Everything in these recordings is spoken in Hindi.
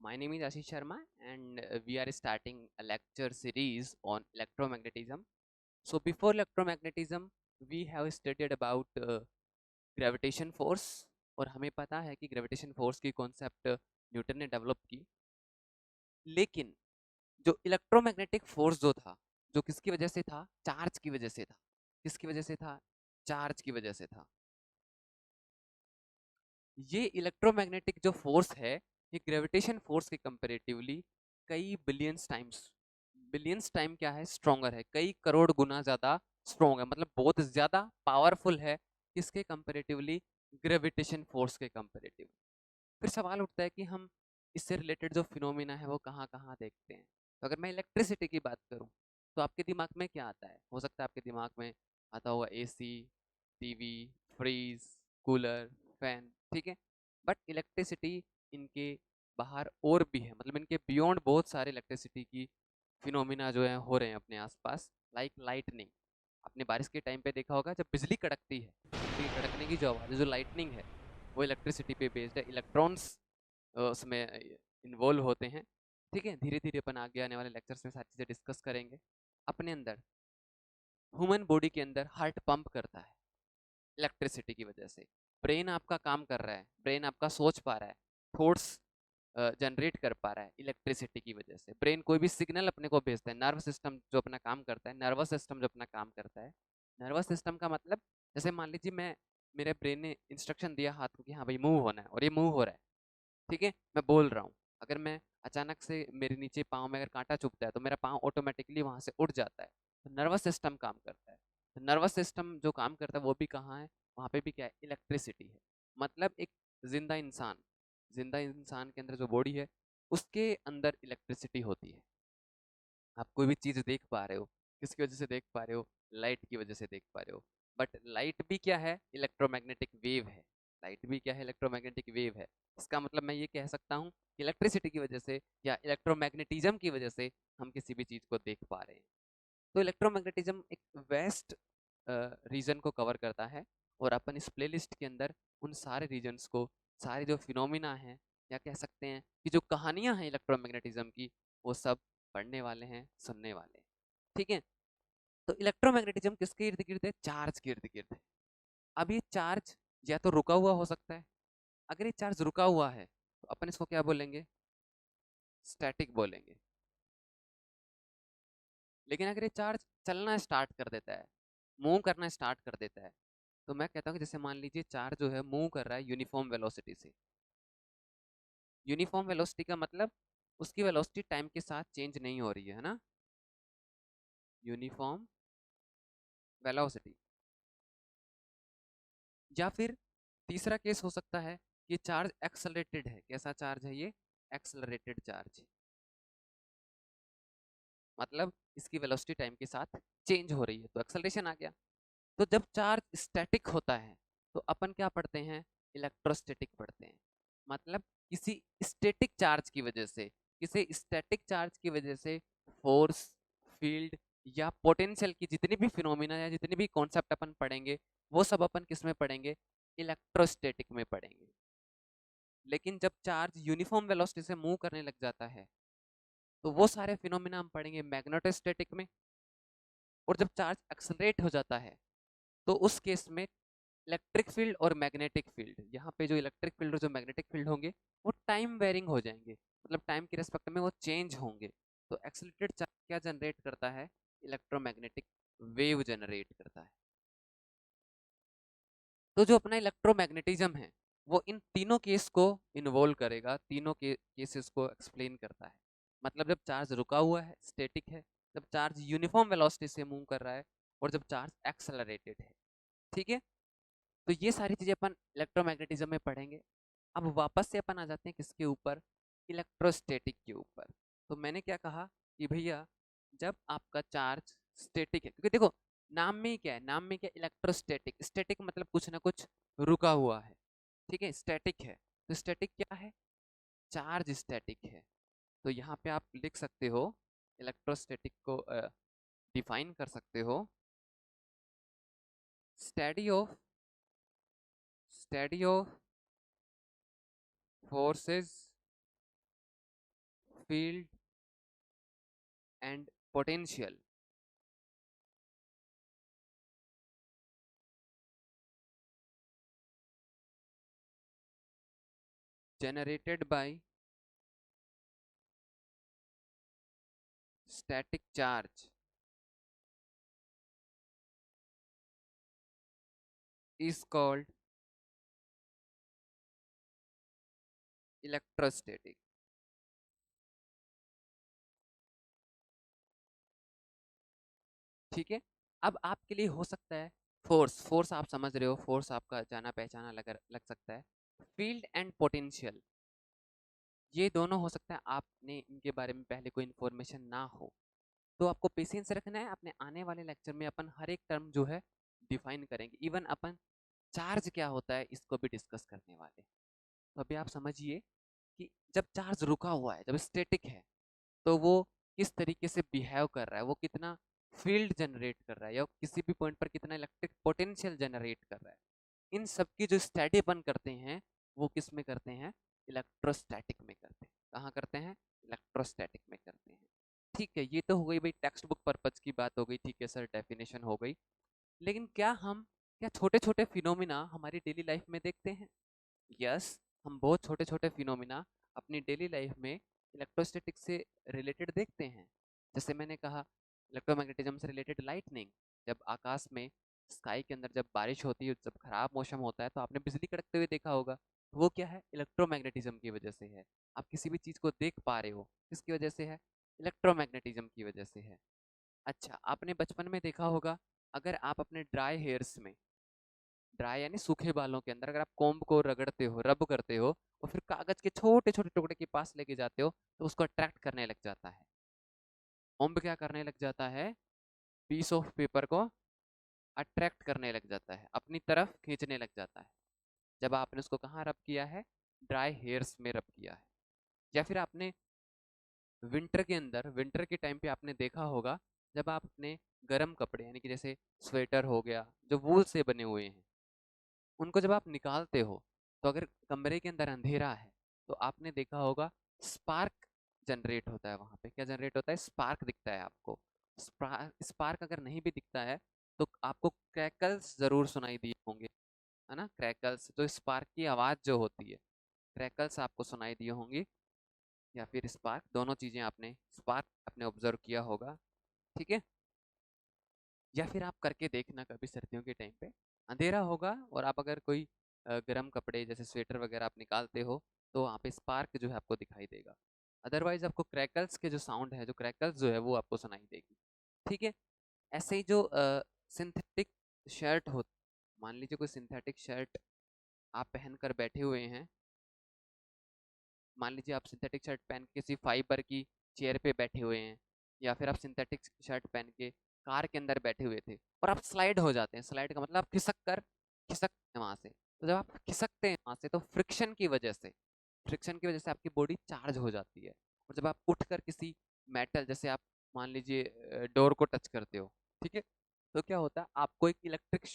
My name is Ashish Sharma, and we are starting a lecture series on electromagnetism. So, before electromagnetism, we have studied about gravitation force, और हमें पता है कि ग्रेविटेशन फोर्स की कॉन्सेप्ट न्यूटन ने डेवलप की. लेकिन जो इलेक्ट्रोमैग्नेटिक फोर्स जो था, जो किसकी वजह से था? चार्ज की वजह से था. किसकी वजह से था? चार्ज की वजह से था. ये इलेक्ट्रोमैग्नेटिक जो फोर्स है, ये ग्रेविटेशन फोर्स के कंपैरेटिवली कई बिलियंस टाइम क्या है? स्ट्रॉन्गर है. कई करोड़ गुना ज़्यादा स्ट्रॉन्ग है, मतलब बहुत ज़्यादा पावरफुल है. किसके कंपैरेटिवली? ग्रेविटेशन फोर्स के कंपैरेटिवली. फिर सवाल उठता है कि हम इससे रिलेटेड जो फिनोमिना है वो कहाँ कहाँ देखते हैं. तो अगर मैं इलेक्ट्रिसिटी की बात करूँ, तो आपके दिमाग में क्या आता है? हो सकता है आपके दिमाग में आता होगा AC, TV, fridge, cooler, fan. ठीक है, बट इलेक्ट्रिसिटी इनके बाहर और भी है, मतलब इनके बियॉन्ड बहुत सारे इलेक्ट्रिसिटी की फिनोमिना जो है हो रहे हैं अपने आसपास. Like lightning. आपने बारिश के टाइम पे देखा होगा, जब बिजली कड़कती है, बिजली कड़कने की जो आवाज़ है, जो लाइटनिंग है, वो इलेक्ट्रिसिटी पे बेस्ड है. इलेक्ट्रॉन्स उसमें इन्वॉल्व होते हैं. ठीक है, धीरे धीरे अपन आगे आने वाले लेक्चर्स में सारी चीज़ें डिस्कस करेंगे. अपने अंदर, ह्यूमन बॉडी के अंदर हार्ट पंप करता है इलेक्ट्रिसिटी की वजह से. ब्रेन आपका काम कर रहा है, ब्रेन आपका सोच पा रहा है, थॉट्स जनरेट कर पा रहा है इलेक्ट्रिसिटी की वजह से. ब्रेन कोई भी सिग्नल अपने को भेजता है. नर्व सिस्टम जो अपना काम करता है, नर्वस सिस्टम जो अपना काम करता है. नर्वस सिस्टम का मतलब, जैसे मान लीजिए मैं, मेरे ब्रेन ने इंस्ट्रक्शन दिया हाथ को कि हाँ भाई मूव होना है, और ये मूव हो रहा है. ठीक है, मैं बोल रहा हूँ. अगर मैं अचानक से मेरे नीचे पाँव में अगर कांटा चुभता है, तो मेरा पाँव ऑटोमेटिकली वहाँ से उठ जाता है. तो नर्वस सिस्टम काम करता है. तो नर्वस सिस्टम जो काम करता है वो भी कहाँ है? वहाँ पे भी क्या है? इलेक्ट्रिसिटी है. मतलब एक जिंदा इंसान, जिंदा इंसान के अंदर जो बॉडी है, उसके अंदर इलेक्ट्रिसिटी होती है. आप कोई भी चीज़ देख पा रहे हो, किसकी वजह से देख पा रहे हो? लाइट की वजह से देख पा रहे हो. बट लाइट भी क्या है? इलेक्ट्रोमैग्नेटिक वेव है. लाइट भी क्या है? इलेक्ट्रोमैग्नेटिक वेव है. इसका मतलब मैं ये कह सकता हूँ, इलेक्ट्रिसिटी की वजह से या इलेक्ट्रोमैग्नेटिज्म की वजह से हम किसी भी चीज़ को देख पा रहे हैं. तो इलेक्ट्रोमैग्नेटिज्म एक वेस्ट रीजन को कवर करता है, और अपन इस प्लेलिस्ट के अंदर उन सारे रीजन्स को, सारे जो फिनोमिना हैं, या कह सकते हैं कि जो कहानियां हैं इलेक्ट्रोमैग्नेटिज्म की, वो सब पढ़ने वाले हैं, सुनने वाले हैं. ठीक है, तो इलेक्ट्रोमैग्नेटिज्म किसके इर्द गिर्द है? चार्ज के इर्द गिर्द है. अब ये चार्ज या तो रुका हुआ हो सकता है. अगर ये चार्ज रुका हुआ है, तो अपन इसको क्या बोलेंगे? स्टैटिक बोलेंगे. लेकिन अगर ये चार्ज चलना स्टार्ट कर देता है, मूव करना स्टार्ट कर देता है, तो मैं कहता हूँ कि जैसे मान लीजिए चार्ज जो है मूव कर रहा है यूनिफॉर्म वेलोसिटी से. यूनिफॉर्म वेलोसिटी का मतलब उसकी वेलोसिटी टाइम के साथ चेंज नहीं हो रही है ना. Uniform velocity. या फिर तीसरा केस हो सकता है कि चार्ज एक्सेलरेटेड है. कैसा चार्ज है ये? Accelerated charge. मतलब इसकी वेलोसिटी टाइम के साथ चेंज हो रही है, तो एक्सेलरेशन आ गया. तो जब चार्ज स्टैटिक होता है, तो अपन क्या पढ़ते हैं? इलेक्ट्रोस्टैटिक पढ़ते हैं. मतलब किसी स्टैटिक चार्ज की वजह से, किसी स्टैटिक चार्ज की वजह से फोर्स, फील्ड या पोटेंशियल की जितनी भी फिनोमिना या जितनी भी कॉन्सेप्ट अपन पढ़ेंगे, वो सब अपन किस में पढ़ेंगे? इलेक्ट्रोस्टैटिक में पढ़ेंगे. लेकिन जब चार्ज यूनिफॉर्म वेलोसिटी से मूव करने लग जाता है, तो वो सारे फिनोमिना हम पढ़ेंगे मैग्नेटोस्टैटिक में. और जब चार्ज एक्सेलरेट हो जाता है, तो उस केस में इलेक्ट्रिक फील्ड और मैग्नेटिक फील्ड, यहाँ पे जो इलेक्ट्रिक फील्ड और जो मैग्नेटिक फील्ड होंगे, वो टाइम वेरिंग हो जाएंगे, मतलब टाइम के रेस्पेक्ट में वो चेंज होंगे. तो एक्सेलरेटेड चार्ज क्या जनरेट करता है? इलेक्ट्रोमैग्नेटिक वेव जनरेट करता है. तो जो अपना इलेक्ट्रोमैग्नेटिज्म है, वो इन तीनों केस को इन्वॉल्व करेगा, तीनों के केसेस को एक्सप्लेन करता है. मतलब जब चार्ज रुका हुआ है, स्टैटिक है, जब चार्ज यूनिफॉर्म वेलोसिटी से मूव कर रहा है, और जब चार्ज एक्सेलरेटेड है. ठीक है, तो ये सारी चीजें अपन इलेक्ट्रोमैग्नेटिज्म में पढ़ेंगे. अब वापस से अपन आ जाते हैं किसके ऊपर? इलेक्ट्रोस्टैटिक के ऊपर. तो मैंने क्या कहा कि भैया, जब आपका चार्ज स्टैटिक है, क्योंकि देखो नाम में ही क्या है? नाम में क्या? इलेक्ट्रोस्टैटिक. स्टैटिक मतलब कुछ ना कुछ रुका हुआ है. ठीक है, स्टैटिक है. तो स्टैटिक क्या है? चार्ज स्टैटिक है. तो यहाँ पे आप लिख सकते हो, इलेक्ट्रोस्टैटिक को डिफाइन कर सकते हो, study of study of forces field and potential generated by static charge is called electrostatic. ठीक है, अब आपके लिए हो सकता है फोर्स, फोर्स आप समझ रहे हो, फोर्स आपका जाना पहचाना लग सकता है। फील्ड एंड पोटेंशियल, ये दोनों हो सकता है आपने इनके बारे में पहले कोई इन्फॉर्मेशन ना हो, तो आपको पेशेंस रखना है। अपने आने वाले लेक्चर में अपन हर एक टर्म जो है डिफाइन करेंगे, इवन अपन चार्ज क्या होता है इसको भी डिस्कस करने वाले। तो अभी आप समझिए कि जब चार्ज रुका हुआ है, जब स्टैटिक है, तो वो किस तरीके से बिहेव कर रहा है, वो कितना फील्ड जनरेट कर रहा है, या किसी भी पॉइंट पर कितना इलेक्ट्रिक पोटेंशियल जनरेट कर रहा है। इन सब की जो स्टडी अपन करते हैं वो किस में करते हैं, इलेक्ट्रोस्टैटिक में करते हैं। कहाँ करते हैं, इलेक्ट्रोस्टैटिक में करते हैं। ठीक है, ये तो हो गई भाई टेक्स्ट बुक पर्पज की बात हो गई, ठीक है सर, डेफिनेशन हो गई। लेकिन क्या छोटे छोटे फिनोमिना हमारी डेली लाइफ में देखते हैं? यस, हम बहुत छोटे छोटे फिनोमिना अपनी डेली लाइफ में इलेक्ट्रोस्टैटिक से रिलेटेड देखते हैं। जैसे मैंने कहा इलेक्ट्रोमैग्नेटिज्म से रिलेटेड लाइटनिंग, जब आकाश में स्काई के अंदर जब बारिश होती है, जब खराब मौसम होता है तो आपने बिजली कड़कते हुए देखा होगा, तो वो क्या है, इलेक्ट्रोमैग्नेटिज्म की वजह से है। आप किसी भी चीज़ को देख पा रहे हो, किसकी वजह से है, इलेक्ट्रोमैग्नेटिज्म की वजह से है। अच्छा, आपने बचपन में देखा होगा, अगर आप अपने ड्राई हेयर्स में, ड्राई यानी सूखे बालों के अंदर अगर आप कॉम्ब को रगड़ते हो, रब करते हो, और फिर कागज के छोटे छोटे टुकड़े के पास लेके जाते हो, तो उसको अट्रैक्ट करने लग जाता है। कॉम्ब क्या करने लग जाता है, पीस ऑफ पेपर को अट्रैक्ट करने लग जाता है, अपनी तरफ खींचने लग जाता है। जब आपने उसको कहाँ रब किया है, ड्राई हेयर्स में रब किया है। या फिर आपने विंटर के अंदर, विंटर के टाइम पे आपने देखा होगा, जब आप अपने गर्म कपड़े यानी कि जैसे स्वेटर हो गया जो वूल से बने हुए हैं, उनको जब आप निकालते हो, तो अगर कमरे के अंदर अंधेरा है तो आपने देखा होगा स्पार्क जनरेट होता है। वहां पे क्या जनरेट होता है, स्पार्क दिखता है आपको। स्पार्क अगर नहीं भी दिखता है तो आपको क्रैकल्स जरूर सुनाई दिए होंगे, है ना, क्रैकल्स, तो स्पार्क की आवाज जो होती है, क्रैकल्स आपको सुनाई दिए होंगे, या फिर स्पार्क, दोनों चीजें आपने, स्पार्क आपने ऑब्जर्व किया होगा। ठीक है, या फिर आप करके देखना कभी सर्दियों के टाइम पे अंधेरा होगा और आप अगर कोई गर्म कपड़े जैसे स्वेटर वगैरह आप निकालते हो, तो वहाँ पे स्पार्क जो है आपको दिखाई देगा। अदरवाइज आपको क्रैकल्स के जो साउंड है, जो क्रैकल्स जो है वो आपको सुनाई देगी। ठीक है, ऐसे ही जो सिंथेटिक शर्ट हो, मान लीजिए कोई सिंथेटिक शर्ट आप पहन कर बैठे हुए हैं, मान लीजिए आप सिंथेटिक शर्ट पहन के किसी फाइबर की चेयर पे बैठे हुए हैं, या फिर आप सिंथेटिक शर्ट पहन के कार के अंदर बैठे हुए थे और आप स्लाइड हो जाते हैं, स्लाइड का मतलब आप खिसकते हैं वहां से। तो जब आप खिसकते हैं वहां से, तो फ्रिक्शन की वजह से आपकी बॉडी चार्ज हो जाती है। और जब आप उठकर किसी मेटल, जैसे आप मान लीजिए डोर को टच करते हो, ठीक है, तो क्या होता है, आपको एक इलेक्ट्रिक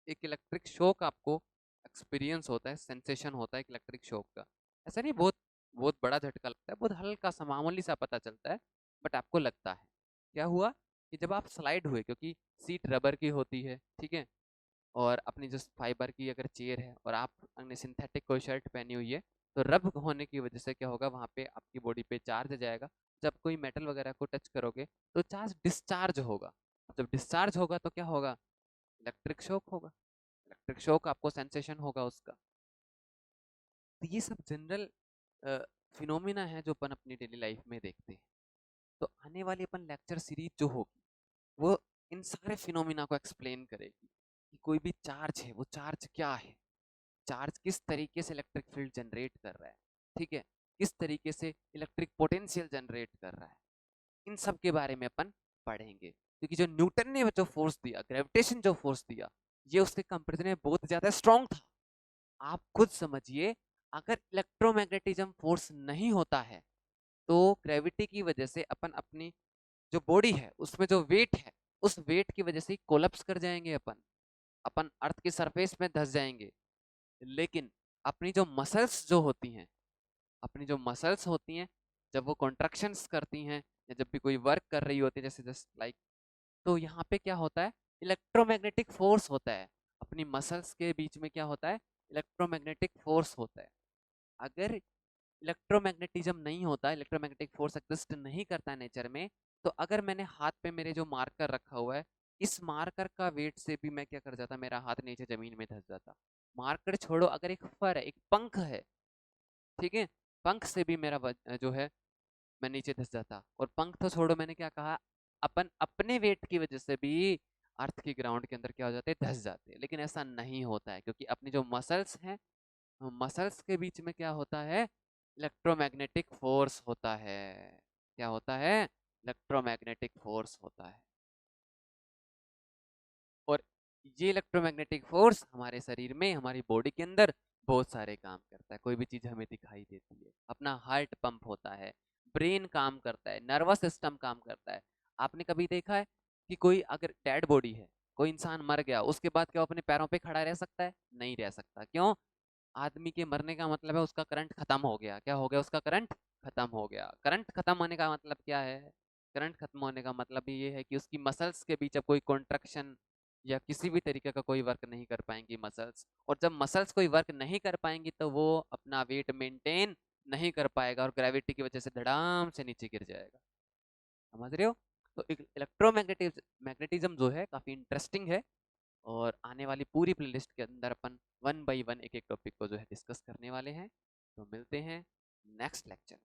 एक इलेक्ट्रिक शॉक आपको एक्सपीरियंस होता है, सेंसेशन होता है एक इलेक्ट्रिक शॉक का। ऐसा नहीं बहुत बहुत बड़ा झटका लगता है, बहुत हल्का सा मामूली सा पता चलता है, बट आपको लगता है। क्या हुआ कि जब आप स्लाइड हुए, क्योंकि सीट रबर की होती है, ठीक है, और अपनी जो फाइबर की अगर चेयर है और आपने सिंथेटिक कोई शर्ट पहनी हुई है, तो रब होने की वजह से क्या होगा, वहाँ पे आपकी बॉडी पे चार्ज जाएगा। जब कोई मेटल वगैरह को टच करोगे तो चार्ज डिस्चार्ज होगा। जब डिस्चार्ज होगा तो क्या होगा, इलेक्ट्रिक शॉक होगा। इलेक्ट्रिक शॉक आपको सेंसेशन होगा उसका। तो ये सब जनरल फिनोमिना है जो अपन अपनी डेली लाइफ में देखते हैं। तो आने वाली अपन लेक्चर सीरीज जो होगी वो इन सारे फिनोमिना को एक्सप्लेन करेगी कि कोई भी चार्ज है, वो चार्ज क्या है, चार्ज किस तरीके से इलेक्ट्रिक फील्ड जनरेट कर रहा है, ठीक है, किस तरीके से इलेक्ट्रिक पोटेंशियल जनरेट कर रहा है, इन सब के बारे में अपन पढ़ेंगे। क्योंकि जो न्यूटन ने जो फोर्स दिया, ग्रेविटेशन जो फोर्स दिया, ये उसके कंपेरिजन में बहुत ज्यादा स्ट्रॉन्ग था। आप खुद समझिए, अगर इलेक्ट्रोमैग्नेटिज्म फोर्स नहीं होता है, तो ग्रेविटी की वजह से अपन अपनी जो बॉडी है उसमें जो वेट है, उस वेट की वजह से कोलैप्स कर जाएंगे, अपन अपन अर्थ की सरफेस में धंस जाएंगे। लेकिन अपनी जो मसल्स जो होती हैं, अपनी जो मसल्स होती हैं जब वो कॉन्ट्रैक्शंस करती हैं या जब भी कोई वर्क कर रही होती है जैसे जस्ट लाइक, तो यहाँ पे क्या होता है, इलेक्ट्रोमैग्नेटिक फोर्स होता है। अपनी मसल्स के बीच में क्या होता है, इलेक्ट्रोमैग्नेटिक फोर्स होता है। अगर इलेक्ट्रोमैग्नेटिज्म नहीं होता, इलेक्ट्रोमैग्नेटिक फोर्स एग्जिस्ट नहीं करता नेचर में, तो अगर मैंने हाथ पे मेरे जो मार्कर रखा हुआ है, इस मार्कर का वेट से भी मैं क्या कर जाता, मेरा हाथ नीचे जमीन में धंस जाता। मार्कर छोड़ो, अगर एक फर है, एक पंख है, ठीक है, पंख से भी मेरा जो है मैं नीचे धंस जाता। और पंख तो छोड़ो, मैंने क्या कहा, अपन अपने वेट की वजह से भी अर्थ की ग्राउंड के अंदर क्या हो जाते हैं, धंस जाते हैं। लेकिन ऐसा नहीं होता है, क्योंकि अपनी जो मसल्स हैं, मसल्स के बीच में क्या होता है, इलेक्ट्रोमैग्नेटिक फोर्स होता है। क्या होता है, इलेक्ट्रोमैग्नेटिक फोर्स होता है। और ये इलेक्ट्रोमैग्नेटिक फोर्स हमारे शरीर में, हमारी बॉडी के अंदर बहुत सारे काम करता है। कोई भी चीज हमें दिखाई देती है, अपना हार्ट पंप होता है, ब्रेन काम करता है, नर्वस सिस्टम काम करता है। आपने कभी देखा है कि कोई अगर डेड बॉडी है, कोई इंसान मर गया, उसके बाद क्या वो अपने पैरों पे खड़ा रह सकता है? नहीं रह सकता। क्यों? आदमी के मरने का मतलब है उसका करंट खत्म हो गया। क्या हो गया? उसका करंट खत्म हो गया। करंट खत्म होने का मतलब क्या है? करंट खत्म होने का मतलब ये है कि उसकी मसल्स के बीच अब कोई कॉन्ट्रैक्शन या किसी भी तरीके का कोई वर्क नहीं कर पाएंगी मसल्स। और जब मसल्स कोई वर्क नहीं कर पाएंगी तो वो अपना वेट मेंटेन नहीं कर पाएगा और ग्रेविटी की वजह से धड़ाम से नीचे गिर जाएगा। समझ रहे हो? तो मैग्नेटिज्म जो है काफी इंटरेस्टिंग है। और आने वाली पूरी प्लेलिस्ट के अंदर अपन वन बाय वन एक एक टॉपिक को जो है डिस्कस करने वाले हैं। तो मिलते हैं नेक्स्ट लेक्चर।